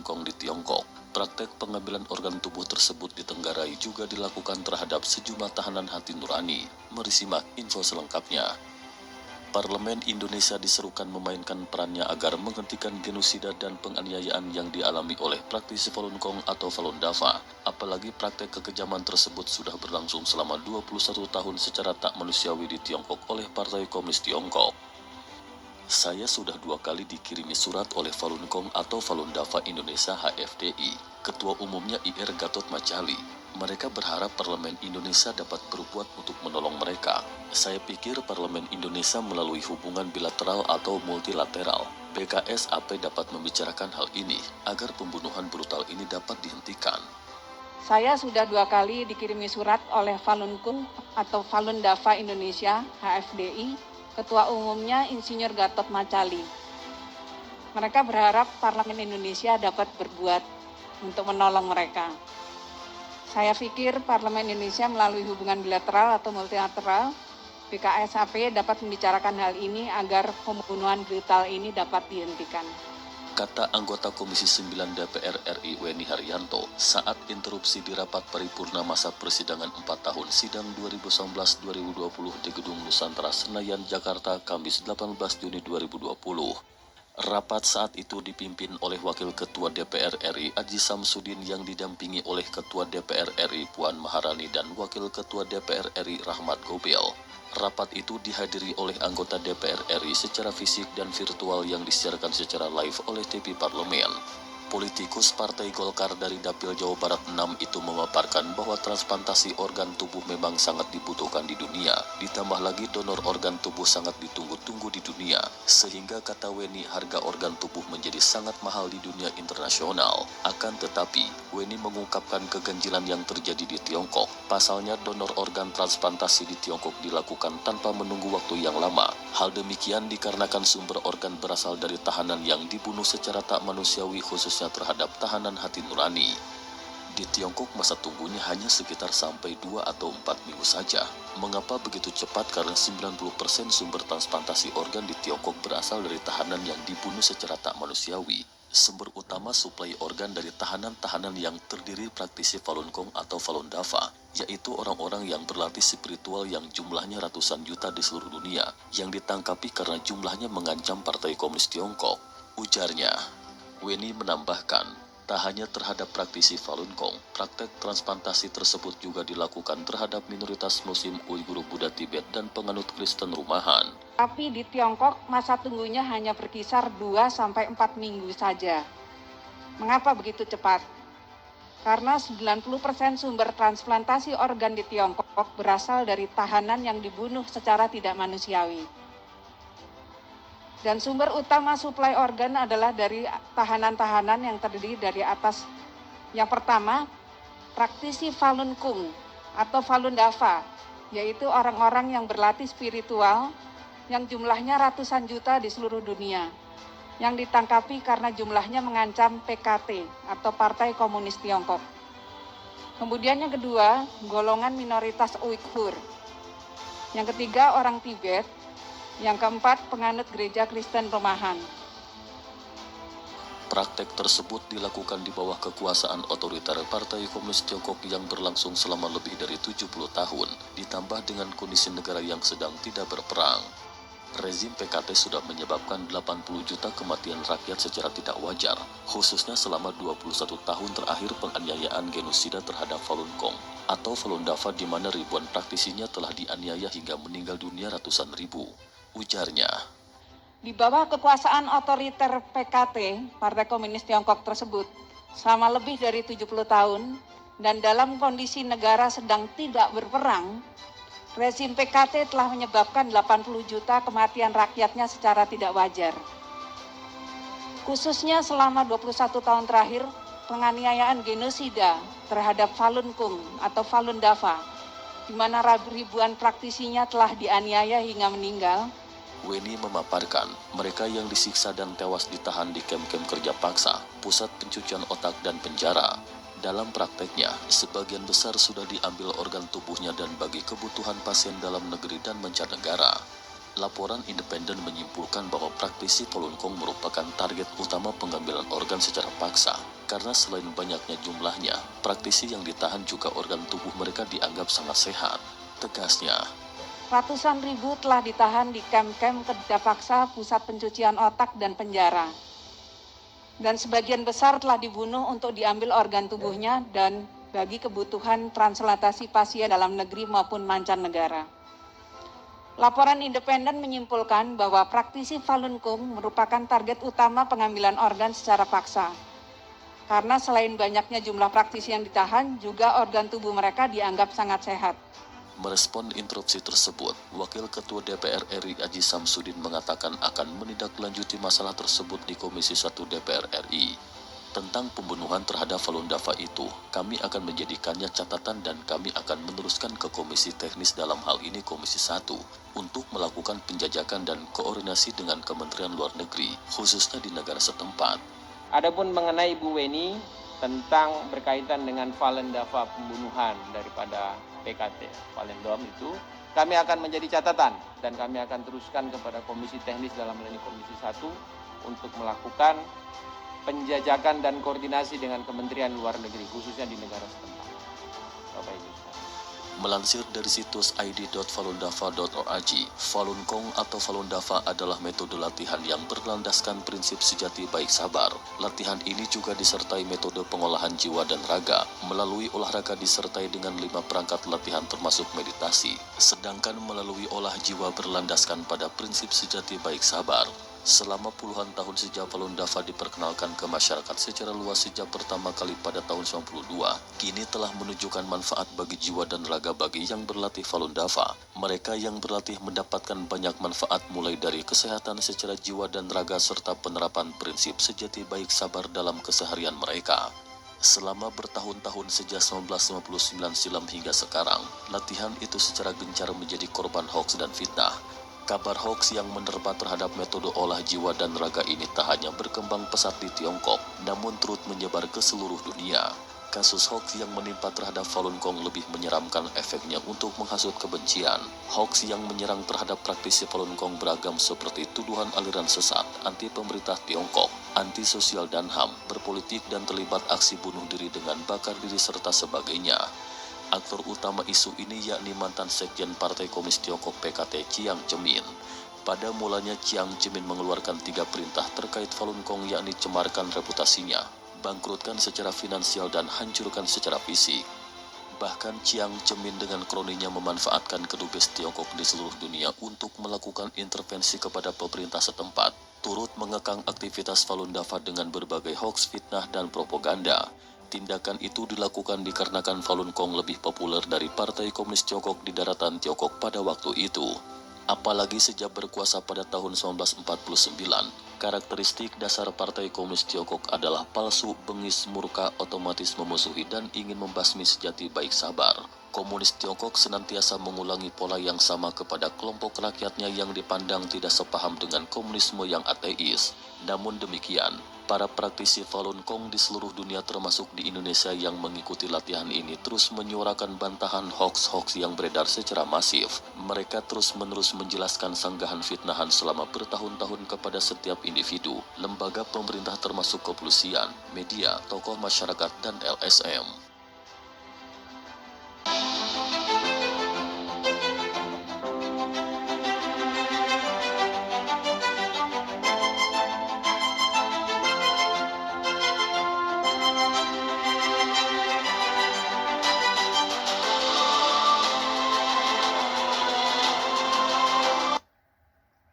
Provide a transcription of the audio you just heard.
Kong di Tiongkok. Praktek pengambilan organ tubuh tersebut ditenggarai juga dilakukan terhadap sejumlah tahanan hati nurani. Mari simak info selengkapnya. Parlemen Indonesia diserukan memainkan perannya agar menghentikan genosida dan penganiayaan yang dialami oleh praktisi Falun Gong atau Falun Dafa. Apalagi praktek kekejaman tersebut sudah berlangsung selama 21 tahun secara tak manusiawi di Tiongkok oleh Partai Komunis Tiongkok. Saya sudah 2 kali dikirimi surat oleh Falun Gong atau Falun Dafa Indonesia HFDI, Ketua Umumnya IR Gatot Macali. Mereka berharap Parlemen Indonesia dapat berbuat untuk menolong mereka. Saya pikir Parlemen Indonesia melalui hubungan bilateral atau multilateral, BKSAP dapat membicarakan hal ini agar pembunuhan brutal ini dapat dihentikan. Saya sudah 2 kali dikirimi surat oleh Falun Gong atau Falun Dafa Indonesia HFDI, Ketua Umumnya Insinyur Gatot Macali. Mereka berharap Parlemen Indonesia dapat berbuat untuk menolong mereka. Saya pikir Parlemen Indonesia melalui hubungan bilateral atau multilateral, BKSAP dapat membicarakan hal ini agar pembunuhan brutal ini dapat dihentikan. Kata anggota Komisi 9 DPR RI Weni Haryanto saat interupsi di rapat paripurna masa persidangan 4 tahun sidang 2019-2020 di Gedung Nusantara Senayan, Jakarta, Kamis 18 Juni 2020. Rapat saat itu dipimpin oleh Wakil Ketua DPR RI Aji Samsudin yang didampingi oleh Ketua DPR RI Puan Maharani dan Wakil Ketua DPR RI Rahmat Gobel. Rapat itu dihadiri oleh anggota DPR RI secara fisik dan virtual yang disiarkan secara live oleh TV Parlemen. Politikus Partai Golkar dari Dapil Jawa Barat 6 itu memaparkan bahwa transplantasi organ tubuh memang sangat dibutuhkan di dunia. Ditambah lagi donor organ tubuh sangat ditunggu-tunggu di dunia. Sehingga kata Weni harga organ tubuh menjadi sangat mahal di dunia internasional. Akan tetapi, Weni mengungkapkan keganjilan yang terjadi di Tiongkok. Pasalnya donor organ transplantasi di Tiongkok dilakukan tanpa menunggu waktu yang lama. Hal demikian dikarenakan sumber organ berasal dari tahanan yang dibunuh secara tak manusiawi khususnya terhadap tahanan hati nurani. Di Tiongkok masa tunggunya hanya sekitar sampai 2 atau 4 minggu saja. Mengapa begitu cepat? Karena 90% sumber transplantasi organ di Tiongkok berasal dari tahanan yang dibunuh secara tak manusiawi. Sumber utama suplai organ dari tahanan-tahanan yang terdiri praktisi Falun Gong atau Falun Dafa, yaitu orang-orang yang berlatih spiritual yang jumlahnya ratusan juta di seluruh dunia, yang ditangkapi karena jumlahnya mengancam Partai Komunis Tiongkok. Ujarnya. Weni menambahkan, tak hanya terhadap praktisi Falun Gong, praktek transplantasi tersebut juga dilakukan terhadap minoritas Muslim Uighur, Buddha Tibet, dan penganut Kristen rumahan. Tapi di Tiongkok masa tunggunya hanya berkisar 2-4 minggu saja. Mengapa begitu cepat? Karena 90% sumber transplantasi organ di Tiongkok berasal dari tahanan yang dibunuh secara tidak manusiawi. Dan sumber utama suplai organ adalah dari tahanan-tahanan yang terdiri dari atas. Yang pertama, praktisi Falun Gong atau Falun Dafa, yaitu orang-orang yang berlatih spiritual yang jumlahnya ratusan juta di seluruh dunia, yang ditangkapi karena jumlahnya mengancam PKT atau Partai Komunis Tiongkok. Kemudian yang kedua, golongan minoritas Uighur. Yang ketiga, orang Tibet. Yang keempat, penganut gereja Kristen rumahan. Praktek tersebut dilakukan di bawah kekuasaan otoriter Partai Komunis Tiongkok yang berlangsung selama lebih dari 70 tahun, ditambah dengan kondisi negara yang sedang tidak berperang. Rezim PKT sudah menyebabkan 80 juta kematian rakyat secara tidak wajar, khususnya selama 21 tahun terakhir penganiayaan genosida terhadap Falun Gong atau Falun Dafa di mana ribuan praktisinya telah dianiaya hingga meninggal dunia ratusan ribu. Ujarnya. Di bawah kekuasaan otoriter PKT, Partai Komunis Tiongkok tersebut, selama lebih dari 70 tahun, dan dalam kondisi negara sedang tidak berperang, rezim PKT telah menyebabkan 80 juta kematian rakyatnya secara tidak wajar. Khususnya selama 21 tahun terakhir, penganiayaan genosida terhadap Falun Gong atau Falun Dafa, di mana ribuan praktisinya telah dianiaya hingga meninggal. Weni memaparkan, mereka yang disiksa dan tewas ditahan di kem-kem kerja paksa, pusat pencucian otak dan penjara. Dalam prakteknya, sebagian besar sudah diambil organ tubuhnya dan bagi kebutuhan pasien dalam negeri dan mancanegara. Laporan independen menyimpulkan bahwa praktisi Falun Gong merupakan target utama pengambilan organ secara paksa. Karena selain banyaknya jumlahnya, praktisi yang ditahan juga organ tubuh mereka dianggap sangat sehat. Tegasnya, Ratusan ribu telah ditahan di kem-kem kerja paksa, pusat pencucian otak, dan penjara. Dan sebagian besar telah dibunuh untuk diambil organ tubuhnya dan bagi kebutuhan transplantasi pasien dalam negeri maupun mancanegara. Laporan independen menyimpulkan bahwa praktisi Falun Gong merupakan target utama pengambilan organ secara paksa. Karena selain banyaknya jumlah praktisi yang ditahan, juga organ tubuh mereka dianggap sangat sehat. merespon interupsi tersebut, Wakil Ketua DPR RI Aji Samsudin mengatakan akan menindaklanjuti masalah tersebut di Komisi 1 DPR RI. Tentang pembunuhan terhadap Falun Dafa itu, kami akan menjadikannya catatan dan kami akan meneruskan ke Komisi Teknis dalam hal ini Komisi 1 untuk melakukan penjajakan dan koordinasi dengan Kementerian Luar Negeri, khususnya di negara setempat. Adapun mengenai Bu Weni tentang berkaitan dengan Falun Dafa pembunuhan daripada PKT Falun Dom itu, kami akan menjadi catatan dan kami akan teruskan kepada Komisi Teknis dalam hal ini Komisi 1 untuk melakukan penjajakan dan koordinasi dengan Kementerian Luar Negeri khususnya di negara setempat. Bapak Ibu sekalian. Melansir dari situs id.falundafa.org, Falun Gong atau Falun Dafa adalah metode latihan yang berlandaskan prinsip sejati baik sabar. Latihan ini juga disertai metode pengolahan jiwa dan raga, melalui olahraga disertai dengan 5 perangkat latihan termasuk meditasi. Sedangkan melalui olah jiwa berlandaskan pada prinsip sejati baik sabar. Selama puluhan tahun sejak Falun Dafa diperkenalkan ke masyarakat secara luas sejak pertama kali pada tahun 92, kini telah menunjukkan manfaat bagi jiwa dan raga bagi yang berlatih Falun Dafa. Mereka yang berlatih mendapatkan banyak manfaat mulai dari kesehatan secara jiwa dan raga serta penerapan prinsip sejati baik sabar dalam keseharian mereka. Selama bertahun-tahun sejak 1959 silam hingga sekarang, latihan itu secara gencar menjadi korban hoaks dan fitnah. Kabar hoaks yang menerpa terhadap metode olah jiwa dan raga ini tak hanya berkembang pesat di Tiongkok, namun turut menyebar ke seluruh dunia. Kasus hoaks yang menimpa terhadap Falun Gong lebih menyeramkan efeknya untuk menghasut kebencian. Hoaks yang menyerang terhadap praktisi Falun Gong beragam seperti tuduhan aliran sesat, anti pemerintah Tiongkok, anti sosial dan HAM, berpolitik dan terlibat aksi bunuh diri dengan bakar diri serta sebagainya. Aktor utama isu ini yakni mantan Sekjen Partai Komunis Tiongkok PKT Chiang Zemin. Pada mulanya Chiang Zemin mengeluarkan 3 perintah terkait Falun Gong yakni cemarkan reputasinya, bangkrutkan secara finansial dan hancurkan secara fisik. Bahkan Chiang Zemin dengan kroninya memanfaatkan kedubes Tiongkok di seluruh dunia untuk melakukan intervensi kepada pemerintah setempat, turut mengekang aktivitas Falun Dafa dengan berbagai hoaks, fitnah, dan propaganda. Tindakan itu dilakukan dikarenakan Falun Gong lebih populer dari Partai Komunis Tiongkok di daratan Tiongkok pada waktu itu. Apalagi sejak berkuasa pada tahun 1949, karakteristik dasar Partai Komunis Tiongkok adalah palsu, bengis, murka, otomatis memusuhi dan ingin membasmi sejati baik sabar. Komunis Tiongkok senantiasa mengulangi pola yang sama kepada kelompok rakyatnya yang dipandang tidak sepaham dengan komunisme yang ateis. Namun demikian, para praktisi Falun Gong di seluruh dunia termasuk di Indonesia yang mengikuti latihan ini terus menyuarakan bantahan hoaks-hoaks yang beredar secara masif. Mereka terus-menerus menjelaskan sanggahan fitnahan selama bertahun-tahun kepada setiap individu, lembaga pemerintah termasuk kepolisian, media, tokoh masyarakat, dan LSM.